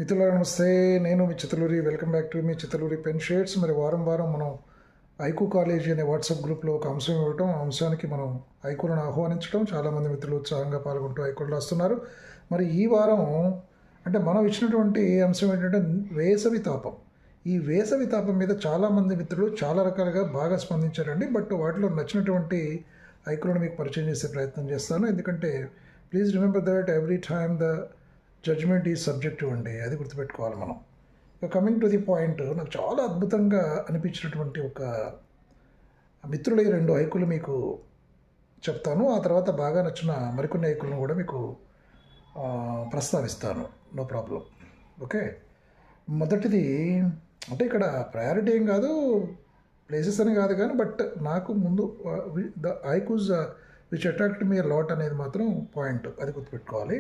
మిత్రులారా నమస్తే. నేను మీ చిత్తలూరి. వెల్కమ్ బ్యాక్ టు మీ చిత్తలూరి పెన్ షేడ్స్. మరి వారం వారం మనం ఐకు కాలేజీ అనే వాట్సాప్ గ్రూప్లో ఒక అంశం ఇవ్వటం, ఆ అంశానికి మనం ఐకులను ఆహ్వానించడం, చాలామంది మిత్రులు ఉత్సాహంగా పాల్గొంటూ ఐకులు రాస్తున్నారు. మరి ఈ వారం అంటే మనం ఇచ్చినటువంటి అంశం ఏంటంటే వేసవి తాపం. ఈ వేసవి తాపం మీద చాలామంది మిత్రులు చాలా రకాలుగా బాగా స్పందించారండి. బట్ వాటిలో నచ్చినటువంటి ఐకులను మీకు పరిచయం చేసే ప్రయత్నం చేస్తాను. ఎందుకంటే please remember that every time the judgement is subjective అండి, అది గుర్తుపెట్టుకోవాలి మనం. ఇక కమింగ్ టు ది పాయింట్, నాకు చాలా అద్భుతంగా అనిపించినటువంటి ఒక మిత్రుల రెండు ఐకులు మీకు చెప్తాను. ఆ తర్వాత బాగా నచ్చిన మరికొన్ని ఐకులను కూడా మీకు ప్రస్తావిస్తాను. No problem. ఓకే, మొదటిది అంటే ఇక్కడ ప్రయారిటీ ఏం కాదు, ప్లేసెస్ అని కాదు కానీ, బట్ నాకు ముందు the haikus which attract me lot అనేది మాత్రం పాయింట్, అది గుర్తుపెట్టుకోవాలి.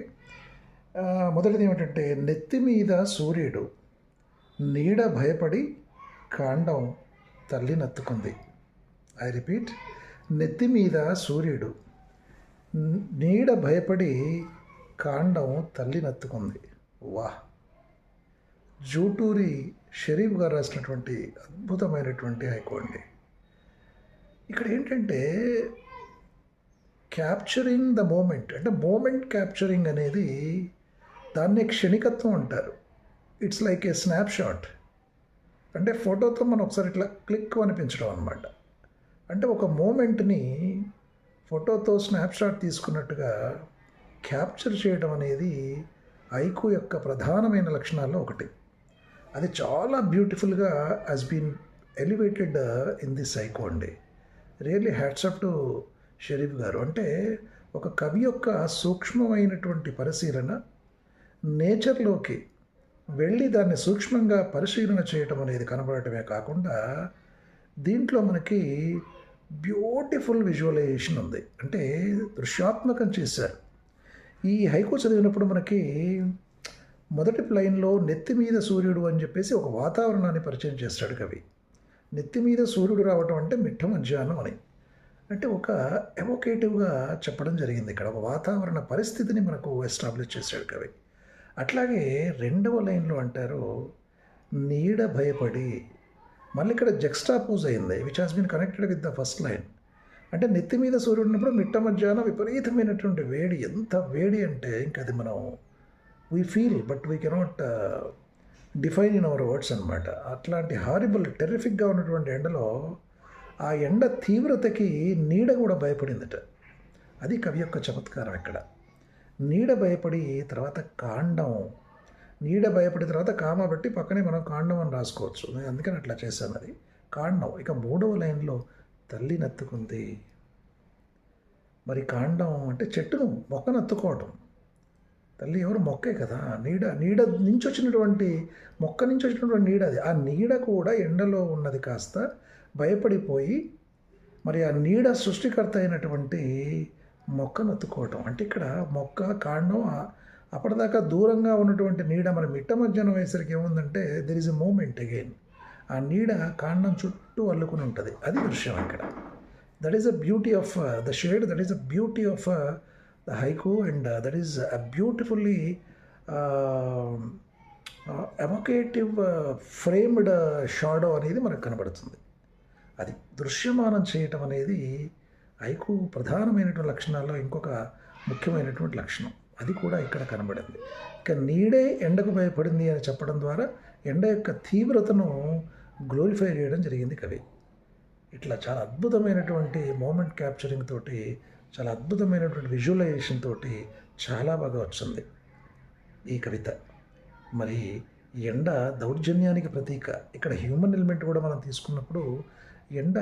మొదటిది ఏమిటంటే, నెత్తి మీద సూర్యుడు, నీడ భయపడి కాండం తల్లి నత్తుకుంది. ఐ రిపీట్, నెత్తి మీద సూర్యుడు, నీడ భయపడి కాండం తల్లి నత్తుకుంది. వాహ్! జూటూరి షరీఫ్ గారు రాసినటువంటి అద్భుతమైనటువంటి హైకు అండి. ఇక్కడ ఏంటంటే క్యాప్చరింగ్ ద మూమెంట్, అంటే మూమెంట్ క్యాప్చరింగ్ అనేది దాన్నే క్షణికత్వం అంటారు. It's like A snap shot. అంటే ఫోటోతో మనం ఒకసారి ఇట్లా క్లిక్ అనిపించడం అనమాట. అంటే ఒక మూమెంట్ని ఫోటోతో స్నాప్ షాట్ తీసుకున్నట్టుగా క్యాప్చర్ చేయడం అనేది ఐకు యొక్క ప్రధానమైన లక్షణాల్లో ఒకటి. అది చాలా బ్యూటిఫుల్గా has been elevated in this haiku అండి. Really hats up to Sharif గారు. అంటే ఒక కవి యొక్క సూక్ష్మమైనటువంటి పరిశీలన, నేచర్లోకి వెళ్ళి దాన్ని సూక్ష్మంగా పరిశీలన చేయటం అనేది కనబడటమే కాకుండా, దీంట్లో మనకి బ్యూటిఫుల్ విజువలైజేషన్ ఉంది. అంటే దృశ్యాత్మకం చేశారు. ఈ హైకు చదివినప్పుడు మనకి మొదటి లైన్లో నెత్తి మీద సూర్యుడు అని చెప్పేసి ఒక వాతావరణాన్ని పరిచయం చేస్తాడు కవి. నెత్తి మీద సూర్యుడు రావటం అంటే మిట్ట మధ్యాహ్నం అని, అంటే ఒక ఎవోకేటివ్గా చెప్పడం జరిగింది. ఇక్కడ ఒక వాతావరణ పరిస్థితిని మనకు ఎస్టాబ్లిష్ చేశాడు కవి. అట్లాగే రెండవ లైన్లో అంటారు, నీడ భయపడి. మళ్ళీ ఇక్కడ జక్స్టాపోజ్ అయింది, which has been connected with the first line. అంటే నెత్తి మీద సూర్యుడు ఉన్నప్పుడు మిట్ట మధ్యాహ్నం విపరీతమైనటువంటి వేడి. ఎంత వేడి అంటే ఇంక అది మనం we feel, but we cannot define in our words అనమాట. అట్లాంటి హారిబుల్ టెర్రిఫిక్గా ఉన్నటువంటి ఎండలో ఆ ఎండ తీవ్రతకి నీడ కూడా భయపడిందట. అది కవి యొక్క చమత్కారం. ఇక్కడ నీడ భయపడి, తర్వాత కాండం. నీడ భయపడిన తర్వాత కామ బట్టి పక్కనే మనం కాండం అని రాసుకోవచ్చు, అందుకని అట్లా చేశాను. అది కాండం. ఇక మూడవ లైన్లో తల్లి నత్తుకుంది. మరి కాండం అంటే చెట్టును, మొక్క నత్తుకోవటం. తల్లి ఎవరు? మొక్కే కదా. నీడ, నీడ నుంచి వచ్చినటువంటి మొక్క నుంచి వచ్చినటువంటి నీడ అది. ఆ నీడ కూడా ఎండలో ఉన్నది కాస్త భయపడిపోయి, మరి ఆ నీడ సృష్టికర్త అయినటువంటి మొక్కను ఎత్తుకోవటం. అంటే ఇక్కడ మొక్క కాండం అప్పటిదాకా దూరంగా ఉన్నటువంటి నీడ మన మిట్ట మధ్యాహ్నం వేసరికి ఏముందంటే there is a moment again. ఆ నీడ కాండం చుట్టూ అల్లుకుని ఉంటుంది. అది దృశ్యం ఇక్కడ. That is a beauty of the shade, that is a beauty of the haiku, and that is a beautifully evocative framed shadow అనేది మనకు కనబడుతుంది. అది దృశ్యమానం చేయటం అనేది ఐకు ప్రధానమైనటువంటి లక్షణాల్లో ఇంకొక ముఖ్యమైనటువంటి లక్షణం. అది కూడా ఇక్కడ కనబడింది. ఇక నీడే ఎండకు భయపడింది అని చెప్పడం ద్వారా ఎండ యొక్క తీవ్రతను గ్లోరిఫై చేయడం జరిగింది కవి. ఇట్లా చాలా అద్భుతమైనటువంటి మూమెంట్ క్యాప్చరింగ్ తోటి, చాలా అద్భుతమైనటువంటి విజువలైజేషన్ తోటి చాలా బాగా వచ్చింది ఈ కవిత. మరి ఎండ దౌర్జన్యానికి ప్రతీక. ఇక్కడ హ్యూమన్ ఎలిమెంట్ కూడా మనం తీసుకున్నప్పుడు ఎండ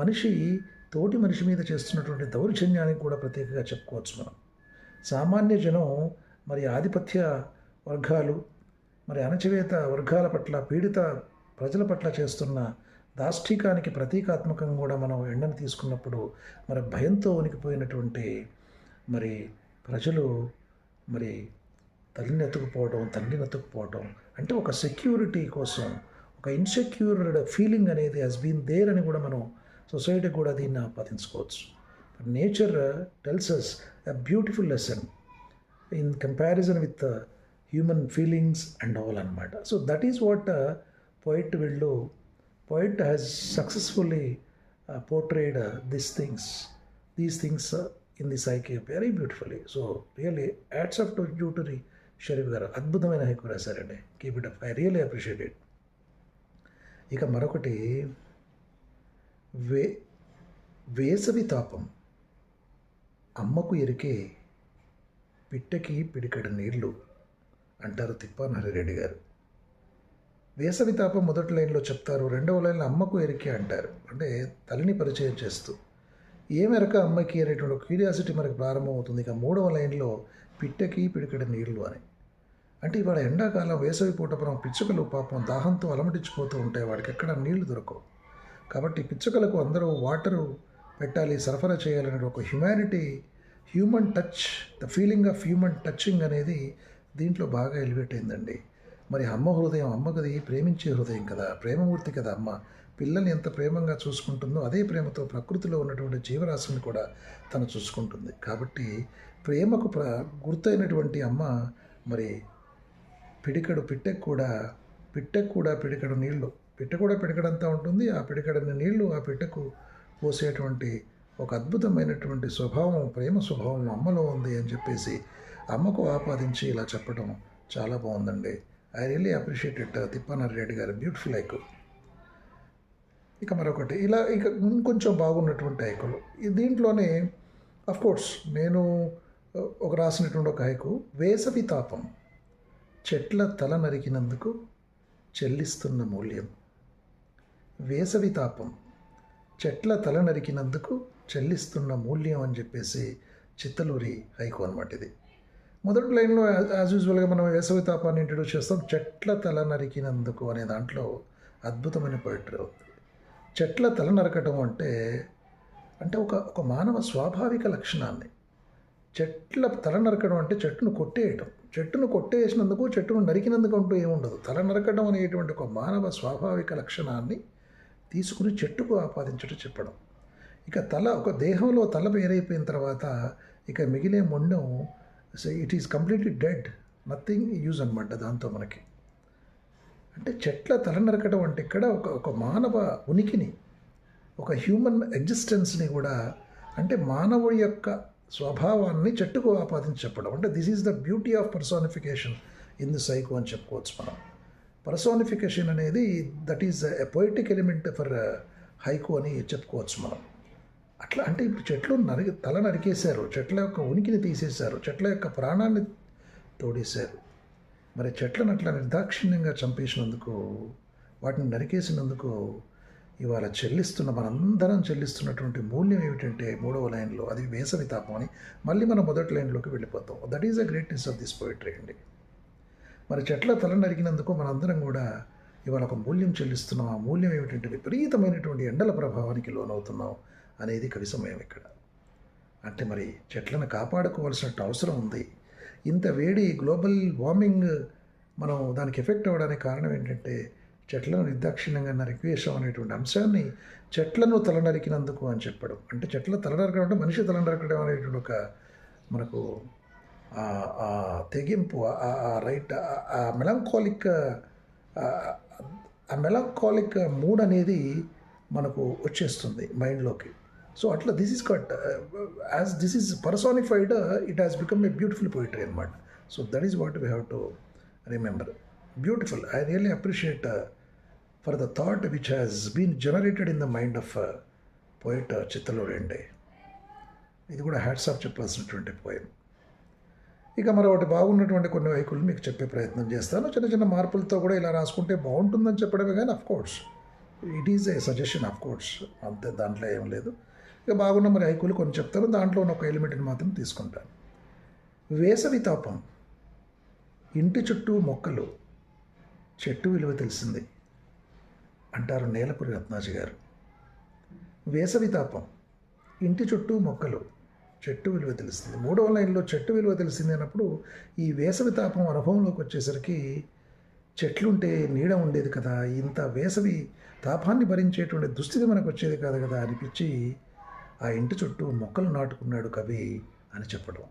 మనిషి తోటి మనిషి మీద చేస్తున్నటువంటి దౌర్జన్యానికి కూడా ప్రత్యేకంగా చెప్పుకోవచ్చు మనం. సామాన్య జనం, మరి ఆధిపత్య వర్గాలు, మరి అణచివేత వర్గాల పట్ల, పీడిత ప్రజల పట్ల చేస్తున్న దాష్టికానికి ప్రతీకాత్మకంగా కూడా మనం ఎండను తీసుకున్నప్పుడు, మరి భయంతో ఉనికిపోయినటువంటి మరి ప్రజలు మరి తల్లిని ఎత్తుకుపోవడం అంటే ఒక సెక్యూరిటీ కోసం, ఒక ఇన్సెక్యూర్డ్ ఫీలింగ్ అనేది హస్ బీన్ దేర్ అని కూడా మనం సొసైటీ కూడా దీన్ని ఆపాదించుకోవచ్చు. Nature tells us a beautiful lesson in comparison with human feelings and all అనమాట. So that is what poet has successfully portrayed these things in the psyche very beautifully. So really hats off to Juturi Sharif గారు, అద్భుతమైన haiku రాశారండి. Keep it up, I really appreciate it. ఇక మరొకటి వేసవి తాపం, అమ్మకు ఎరికే పిట్టకి పిడికడ నీళ్లు అంటారు తిప్పాన్ హరిరెడ్డి గారు. వేసవి తాపం మొదటి లైన్లో చెప్తారు, రెండవ లైన్లో అమ్మకు ఎరికే అంటారు. అంటే తల్లిని పరిచయం చేస్తూ ఏమెరక అమ్మకి అనేటువంటి క్యూరియాసిటీ మనకు ప్రారంభమవుతుంది. ఇక మూడవ లైన్లో పిట్టకి పిడికడ నీళ్లు అని. అంటే ఇవాళ ఎండాకాలం వేసవి పూటపురం పిచ్చుకలు పాపం దాహంతో అలమటించిపోతూ ఉంటాయి, వాడికి ఎక్కడ నీళ్లు దొరకవు. కాబట్టి పిచ్చుకలకు అందరూ వాటరు పెట్టాలి, సరఫరా చేయాలనే ఒక human touch, the feeling of human touching అనేది దీంట్లో బాగా ఎలివేట్ అయిందండి. మరి అమ్మ హృదయం, అమ్మకది ప్రేమించే హృదయం కదా, ప్రేమమూర్తి కదా అమ్మ. పిల్లల్ని ఎంత ప్రేమంగా చూసుకుంటుందో అదే ప్రేమతో ప్రకృతిలో ఉన్నటువంటి జీవరాశిని కూడా తను చూసుకుంటుంది. కాబట్టి ప్రేమకు గుర్తైనటువంటి అమ్మ మరి పిట్టకు కూడా పిడికడు నీళ్లు, పిట్ట కూడా పిడికడంతా ఉంటుంది, ఆ పిడికడని నీళ్లు ఆ పిట్టకు పోసేటువంటి ఒక అద్భుతమైనటువంటి స్వభావం, ప్రేమ స్వభావం అమ్మలో ఉంది అని చెప్పేసి అమ్మకు ఆపాదించి ఇలా చెప్పడం చాలా బాగుందండి. I really appreciate it Tippan Harireddy గారు, బ్యూటిఫుల్ హైకు. ఇక మరొకటి ఇలా ఇక ఇంకొంచెం బాగున్నటువంటి హైకులు దీంట్లోనే కోర్స్ నేను ఒక రాసినటువంటి ఒక హైకు, వేసవి తాపం చెట్ల తల నరికినందుకు చెల్లిస్తున్న మూల్యం. వేసవి తాపం చెట్ల తల నరికినందుకు చెల్లిస్తున్న మూల్యం అని చెప్పేసి చిత్తలూరి హైకు అనమాట ఇది. మొదటి లైన్లో యాజ్ యూజువల్గా మనం వేసవి తాపాన్ని ఇంట్రడ్యూస్ చేస్తాం. చెట్ల తల నరికినందుకు అనే దాంట్లో అద్భుతమైన పోయిటరీ ఉంది. చెట్ల తల నరకటం అంటే ఒక మానవ స్వాభావిక లక్షణాన్ని, చెట్ల తల నరకడం అంటే చెట్టును కొట్టేయటం, చెట్టును కొట్టేసినందుకు చెట్టును నరికినందుకు అంటూ ఏముండదు. తల నరకడం అనేటువంటి ఒక మానవ స్వాభావిక లక్షణాన్ని తీసుకుని చెట్టుకు ఆపాదించడం చెప్పడం. ఇక ఒక దేహంలో తల వేరైపోయిన తర్వాత ఇక మిగిలే మొండం it is completely dead, nothing use అనమాట. దాంతో మనకి అంటే చెట్ల తల నరకడం అంటే ఇక్కడ ఒక మానవ ఉనికిని, ఒక హ్యూమన్ ఎగ్జిస్టెన్స్ని కూడా, అంటే మానవుడి యొక్క స్వభావాన్ని చెట్టుకు ఆపాదించి చెప్పడం. అంటే this is the beauty of personification in the psycho అని చెప్పుకోవచ్చు మనం. పర్సానిఫికేషన్ అనేది that is a poetic element for haiku అని చెప్పుకోవచ్చు మనం. అట్లా అంటే ఇప్పుడు చెట్లు తల నరికేశారు, చెట్ల యొక్క ఉనికిని తీసేశారు, చెట్ల యొక్క ప్రాణాన్ని తోడేశారు. మరి చెట్లను అట్లా నిర్దాక్షిణ్యంగా చంపేసినందుకు, వాటిని నరికేసినందుకు ఇవాళ మనందరం చెల్లిస్తున్నటువంటి మూల్యం ఏమిటంటే మూడవ లైన్లో అది వేసవి తాపం అని మళ్ళీ మనం మొదటి లైన్లోకి వెళ్ళిపోతాం. That is the greatness of this poetry అండి. మరి చెట్ల తల నరికినందుకు మనందరం కూడా ఇవాళ ఒక మూల్యం చెల్లిస్తున్నాం. ఆ మూల్యం ఏమిటంటే విపరీతమైనటువంటి ఎండల ప్రభావానికి లోనవుతున్నాం అనేది కవి సమయం ఇక్కడ. అంటే మరి చెట్లను కాపాడుకోవాల్సిన అవసరం ఉంది. ఇంత వేడి, గ్లోబల్ వార్మింగ్ మనం దానికి ఎఫెక్ట్ అవ్వడానికి కారణం ఏంటంటే చెట్లను నిర్దాక్షిణ్యంగా నరికివేశాం అనేటువంటి అంశాన్ని చెట్లను తల నరికినందుకు అని చెప్పడం. అంటే చెట్ల తల నరకడం అంటే మనిషి తల నరకడం అనేటువంటి ఒక మనకు తెగింపు, రైట్, ఆ మెలంకాలిక్ మూడ్ అనేది మనకు వచ్చేస్తుంది మైండ్లోకి. సో అట్లా this is cut as this is personified, it has become a beautiful poetry అనమాట. So that is what we have to remember. Beautiful. I really appreciate for the thought which has been generated in the mind of poet Chittaluri అండి. ఇది కూడా hats off చెప్పాల్సినటువంటి poem. ఇక మరొకటి బాగున్నటువంటి కొన్ని వైకులు మీకు చెప్పే ప్రయత్నం చేస్తాను. చిన్న చిన్న మార్పులతో కూడా ఇలా రాసుకుంటే బాగుంటుందని చెప్పడమే కానీ course it is a suggestion, course అంతే, దాంట్లో ఏం లేదు. ఇక బాగున్న మరి హైకులు కొన్ని చెప్తాను, దాంట్లో ఉన్న ఒక ఎలిమెంట్ని మాత్రం తీసుకుంటాను. వేసవి తాపం, ఇంటి చుట్టూ మొక్కలు, చెట్టు విలువ తెలిసింది అంటారు నేలపురి రత్నాజీ గారు. వేసవి తాపం, ఇంటి చుట్టూ మొక్కలు, చెట్టు విలువ తెలిసింది. మూడవ లైన్లో చెట్టు విలువ తెలిసింది అన్నప్పుడు ఈ వేసవి తాపం అనుభవంలోకి వచ్చేసరికి చెట్లుంటే నీడ ఉండేది కదా, ఇంత వేసవి తాపాన్ని భరించేటువంటి దుస్థితి మనకు వచ్చేది కాదు కదా అనిపించి ఆ ఇంటి చుట్టూ మొక్కలు నాటుకున్నాడు కవి అని చెప్పడం.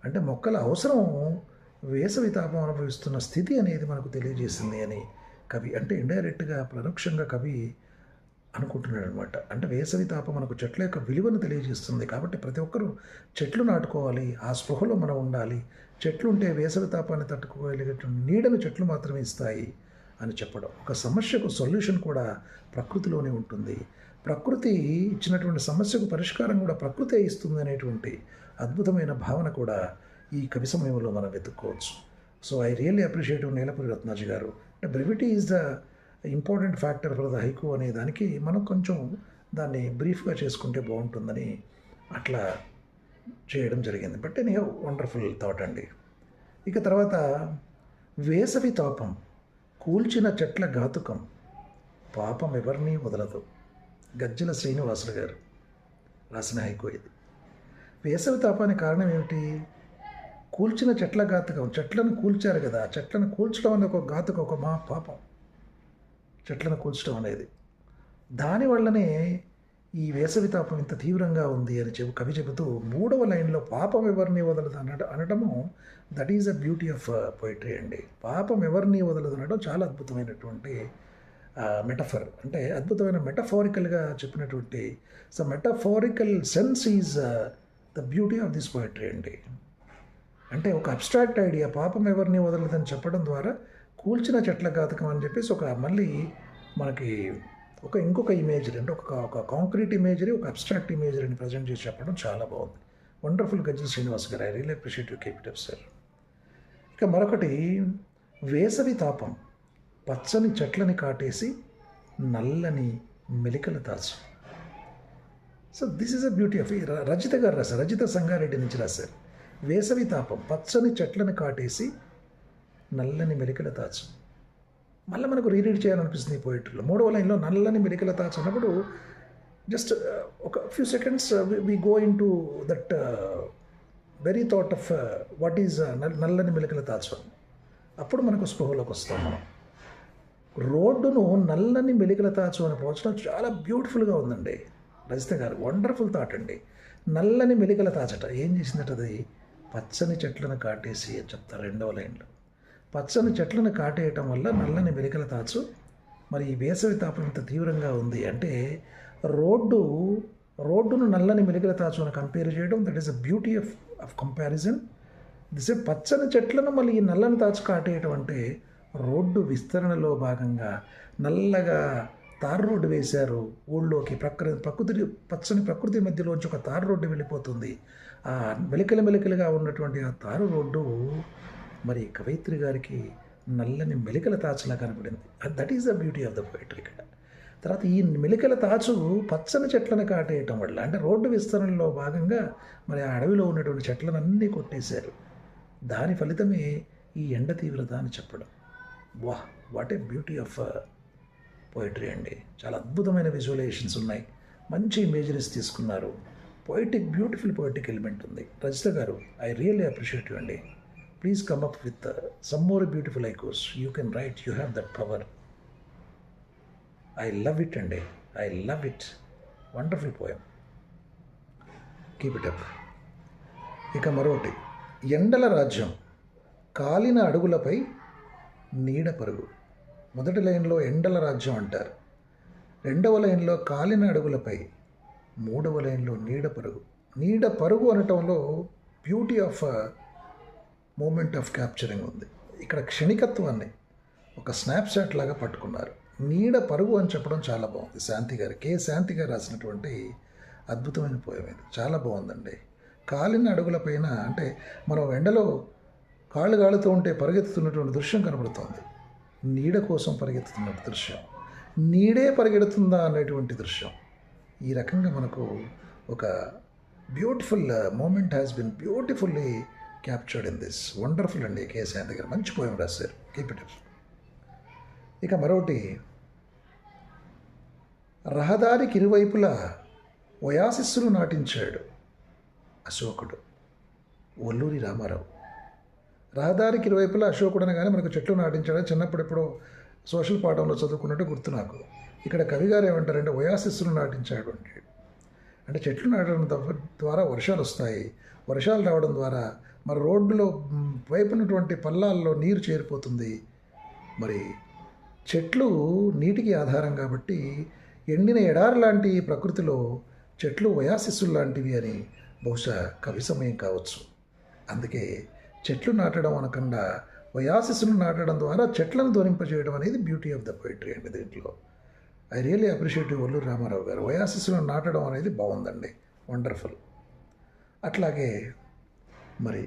అంటే మొక్కల అవసరం వేసవి తాపం అనుభవిస్తున్న స్థితి అనేది మనకు తెలియజేసింది అని కవి, అంటే ఇండైరెక్ట్గా పరోక్షంగా కవి అనుకుంటున్నాడు అనమాట. అంటే వేసవి తాపం మనకు చెట్ల యొక్క విలువను తెలియజేస్తుంది కాబట్టి ప్రతి ఒక్కరూ చెట్లు నాటుకోవాలి, ఆ స్పృహలో మనం ఉండాలి. చెట్లు ఉంటే వేసవి తాపాన్ని తట్టుకోగలిగేటువంటి నీడను చెట్లు మాత్రమే ఇస్తాయి అని చెప్పడం. ఒక సమస్యకు సొల్యూషన్ కూడా ప్రకృతిలోనే ఉంటుంది. ప్రకృతి ఇచ్చినటువంటి సమస్యకు పరిష్కారం కూడా ప్రకృతే ఇస్తుంది అనేటువంటి అద్భుతమైన భావన కూడా ఈ కవి సమయంలో మనం వెతుక్కోవచ్చు. So I really appreciate Nelapuri Ratnaji గారు. అంటే brevity is the important factor for the haiku అనే దానికి మనం కొంచెం దాన్ని బ్రీఫ్గా చేసుకుంటే బాగుంటుందని అట్లా చేయడం జరిగింది. బట్ ఎనీ వండర్ఫుల్ థాట్ అండి. ఇక తర్వాత వేసవి తాపం కూల్చిన చెట్ల ఘాతుకం పాపం ఎవరినీ వదలదు. గజ్జల శ్రీనివాసులు గారు రాసిన హైకు ఇది. వేసవి తాపానికి కారణం ఏమిటి? కూల్చిన చెట్ల ఘాతుకం. చెట్లను కూల్చారు కదా, చెట్లను కూల్చడం అనేది ఒక ఘాతుకం, ఒక మా పాపం. చెట్లను కూల్చడం అనేది దానివల్లనే ఈ వేసవి తాపం ఇంత తీవ్రంగా ఉంది అని కవి చెబుతూ 3వ లైన్లో పాపం ఎవరిని వదలదు అనడము that is a beauty of poetry అండి. పాపం ఎవరిని వదలదు అనడం చాలా అద్భుతమైనటువంటి మెటఫర్, అంటే అద్భుతమైన మెటఫారికల్గా చెప్పినటువంటి metaphorical sense is the beauty of this poetry అండి. అంటే ఒక అబ్స్ట్రాక్ట్ ఐడియా పాపం ఎవరిని వదలదని చెప్పడం ద్వారా కూల్చిన చెట్ల ఘాతకం అని చెప్పేసి ఒక మళ్ళీ మనకి ఇంకొక ఇమేజరీ, అంటే ఒక కాంక్రీట్ ఇమేజరీ, ఒక అబ్స్ట్రాక్ట్ ఇమేజరీని ప్రజెంట్ చేసి చెప్పడం చాలా బాగుంది. వండర్ఫుల్ గజ్జల శ్రీనివాస్ గారు. I really appreciate you, keep it up sir. ఇక మరొకటి వేసవి తాపం పచ్చని చెట్లని కాటేసి నల్లని మెలికలు తాచు. So this is a beauty of Rajitha గారు రాశారు, రజిత సంగారెడ్డి నుంచి రాశారు. వేసవి తాపం పచ్చని చెట్లను కాటేసి నల్లని మెలికల తాచు. మళ్ళీ మనకు రీరీడ్ చేయాలనిపిస్తుంది ఈ పోయిటరీలో. 3వ లైన్లో నల్లని మెలికల తాచు అన్నప్పుడు జస్ట్ ఒక few seconds we go into that very thought of what is నల్లని మెలికల తాచు. అప్పుడు మనకు స్పృహలోకి వస్తాం మనం. రోడ్డును నల్లని మెలికల తాచు అని పోల్చడం చాలా బ్యూటిఫుల్గా ఉందండి రజిత గారు. వండర్ఫుల్ థాట్ అండి. నల్లని మెలికల తాచట ఏం చేసిందట? అది పచ్చని చెట్లను కాటేసి అని చెప్తారు 2వ లైన్లో. పచ్చని చెట్లను కాటేయటం వల్ల నల్లని మెలికల తాచు. మరి ఈ వేసవి తాపం ఇంత తీవ్రంగా ఉంది అంటే రోడ్డును నల్లని మెలికల తాచు అని కంపేర్ చేయడం, that is a beauty of comparison. This పచ్చని చెట్లను మళ్ళీ ఈ నల్లని తాచు కాటేయటం అంటే రోడ్డు విస్తరణలో భాగంగా నల్లగా తారు రోడ్డు వేశారు ఊళ్ళోకి. ప్రకృతి పచ్చని ప్రకృతి మధ్యలోంచి ఒక తారు రోడ్డు వెళ్ళిపోతుంది. ఆ మెలికలుగా ఉన్నటువంటి ఆ తారు రోడ్డు మరి కవయిత్రి గారికి నల్లని మెలికల తాచులా కనపడింది. That is the beauty of the poetry ఇక్కడ. తర్వాత ఈ మెలికల తాచు పచ్చని చెట్లను కాటేయటం వల్ల, అంటే రోడ్డు విస్తరణలో భాగంగా మరి ఆ అడవిలో ఉన్నటువంటి చెట్లను అన్నీ కొట్టేశారు. దాని ఫలితమే ఈ ఎండ తీవ్రత అని చెప్పడం. వాహ్, what a beauty of poetry అండి. చాలా అద్భుతమైన విజువలైజేషన్స్ ఉన్నాయి, మంచి ఇమేజరీస్ తీసుకున్నారు. బ్యూటిఫుల్ పోయిటిక్ ఎలిమెంట్ ఉంది. రజిత గారు, ఐ రియల్లీ అప్రిషియేట్ యూ అండి. Please come up with some more beautiful haikus. You can write, you have that power. I love it అండి, I love it. Wonderful poem, keep it up. ఇక మరొకటి, ఎండల రాజ్యం కాలిన అడుగులపై నీడ పరుగు. మొదటి లైన్లో ఎండల రాజ్యం అంటారు, 2వ లైన్లో కాలిన అడుగులపై, 3వ లైన్లో నీడ పరుగు. నీడ పరుగు అనటంలో beauty of moment of capturing ఉంది. ఇక్కడ క్షణికత్వాన్ని ఒక స్నాప్షాట్ లాగా పట్టుకున్నారు. నీడ పరుగు అని చెప్పడం చాలా బాగుంది. శాంతి గారు, శాంతి గారు రాసినటువంటి అద్భుతమైన పోయం ఇది. చాలా బాగుందండి. కాలిన అడుగులపైన అంటే మనం ఎండలో కాళ్ళు గాలుతూ ఉంటే పరిగెత్తుతున్నటువంటి దృశ్యం కనబడుతోంది. నీడ కోసం పరిగెత్తుతున్న దృశ్యం, నీడే పరిగెడుతుందా అనేటువంటి దృశ్యం. ఈ రకంగా మనకు ఒక beautiful moment has been beautifully captured in this. Wonderful అండి శాంతి గారు, మంచి పోయం రాశారు. Keep it up. ఇక మరొకటి, రహదారికి ఇరువైపులా ఒయాసిస్సులు నాటించాడు అశోకుడు. వల్లూరి రామారావు. రహదారికి ఇరువైపులా అశోకుడు అనగానే మనకు చెట్లు నాటించాడు. చిన్నప్పుడు ఎప్పుడో సోషల్ పాఠంలో చదువుకున్నట్టు గుర్తు నాకు. ఇక్కడ కవిగారు ఏమంటారంటే ఒయాసిస్సులు నాటించాడు అంటే చెట్లు నాటడం ద్వారా వర్షాలు వస్తాయి. వర్షాలు రావడం ద్వారా మరి రోడ్డులో వైపునటువంటి పల్లాల్లో నీరు చేరిపోతుంది. మరి చెట్లు నీటికి ఆధారం కాబట్టి ఎండిన ఎడారి లాంటి ఈ ప్రకృతిలో చెట్లు ఒయాసిస్సులు లాంటివి అని బహుశా కవి సమయం కావచ్చు. అందుకే చెట్లు నాటడం అనకుండా ఒయాసిస్ను నాటడం ద్వారా చెట్లను ధ్వనింపజేయడం అనేది బ్యూటీ ఆఫ్ ద పోయిటరీ అండి. దీంట్లో I really appreciate Olluru Ramarao గారు. ఒయాసిస్ను నాటడం అనేది బాగుందండి, వండర్ఫుల్. అట్లాగే మరి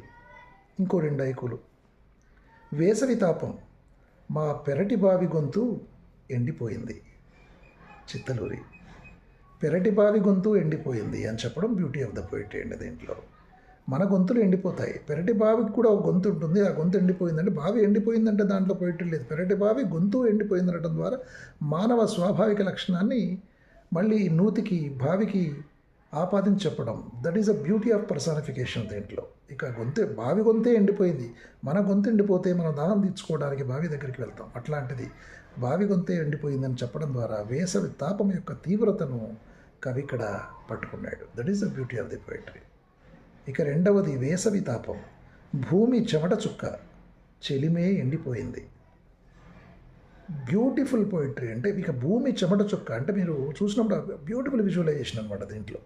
ఇంకో 2 హైకులు. వేసవి తాపం, మా పెరటి బావి గొంతు ఎండిపోయింది. చిత్తలూరి. పెరటి బావి గొంతు ఎండిపోయింది అని చెప్పడం బ్యూటీ ఆఫ్ ద పోయిటరీ అండి. దీంట్లో మన గొంతులు ఎండిపోతాయి, పెరటి బావికి కూడా ఒక గొంతు ఉంటుంది, ఆ గొంతు ఎండిపోయిందంటే బావి ఎండిపోయిందంటే దాంట్లో పోయిటరీ లేదు. పెరటి బావి గొంతు ఎండిపోయిందనడం ద్వారా మానవ స్వాభావిక లక్షణాన్ని మళ్ళీ నూతికి బావికి ఆపాదించి చెప్పడం, that is a beauty of personification దీంట్లో. ఇక బావి గొంతే ఎండిపోయింది, మన గొంతు ఎండిపోతే మనం దాహం తీర్చుకోవడానికి బావి దగ్గరికి వెళ్తాం. అట్లాంటిది బావి గొంతే ఎండిపోయిందని చెప్పడం ద్వారా వేసవి తాపం యొక్క తీవ్రతను కవి ఇక్కడ పట్టుకున్నాడు. That is the beauty of the poetry. ఇక 2వది వేసవి తాపం, భూమి చెమట చుక్క, చెలిమే ఎండిపోయింది. Beautiful poetry. అంటే ఇక భూమి చెమట చుక్క అంటే మీరు చూసినప్పుడు బ్యూటిఫుల్ విజువలైజేషన్ అనమాట. దీంట్లో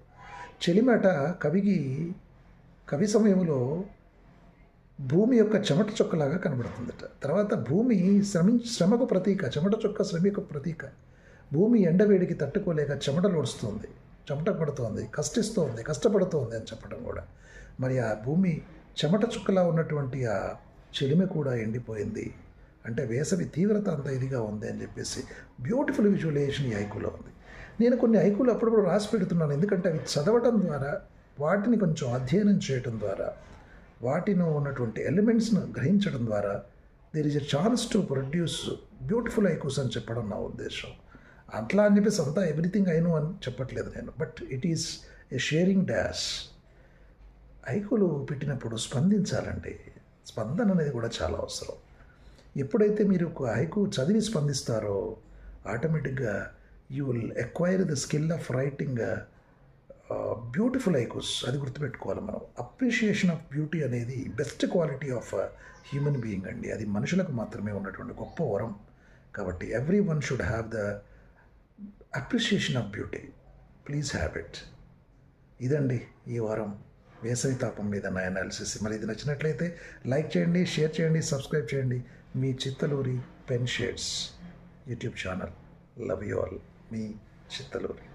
చెలిమట కవి సమయంలో భూమి యొక్క చెమట చుక్కలాగా కనబడుతుందట. తర్వాత భూమి శ్రమకు ప్రతీక, చెమట చుక్క శ్రమకు ప్రతీక. భూమి ఎండవేడికి తట్టుకోలేక చెమటలు వస్తుంది, చెమట పడుతోంది, కష్టపడుతోంది అని చెప్పడం కూడా. మరి ఆ భూమి చెమట చుక్కలా ఉన్నటువంటి ఆ చెలిమి కూడా ఎండిపోయింది. అంటే వేసవి తీవ్రత అంత ఇదిగా ఉంది అని చెప్పేసి బ్యూటిఫుల్ విజువలైజేషన్ ఈ హైకులో ఉంది. నేను కొన్ని హైకులు అప్పుడప్పుడు రాసి పెడుతున్నాను, ఎందుకంటే అవి చదవటం ద్వారా, వాటిని కొంచెం అధ్యయనం చేయటం ద్వారా, వాటిలో ఉన్నటువంటి ఎలిమెంట్స్ను గ్రహించడం ద్వారా there is a chance to produce beautiful haikus అని చెప్పడం నా ఉద్దేశం. అట్లా అని చెప్పేసి అంతా ఎవ్రీథింగ్ అయినో అని చెప్పట్లేదు నేను, but it is a sharing dash. హైకులు పెట్టినప్పుడు స్పందించాలండి, స్పందన అనేది కూడా చాలా అవసరం. ఎప్పుడైతే మీరు ఒక హైకు చదివి స్పందిస్తారో ఆటోమేటిక్గా you will acquire the skill of writing beautiful haikus. అది గుర్తుపెట్టుకోవాలి మనం. అప్రిషియేషన్ ఆఫ్ బ్యూటీ అనేది best quality of human being అండి. అది మనుషులకు మాత్రమే ఉన్నటువంటి గొప్ప వరం. కాబట్టి every one should have the appreciation of beauty. Please have it. ఇదండి ఈ వారం వేసవి తాపం మీద నా అనాలిసిస్. మరి ఇది నచ్చినట్లయితే లైక్ చేయండి, షేర్ చేయండి, సబ్స్క్రైబ్ చేయండి. మీ Chittaluri pen shades YouTube channel. Love you all. మీ చిత్తలూరి.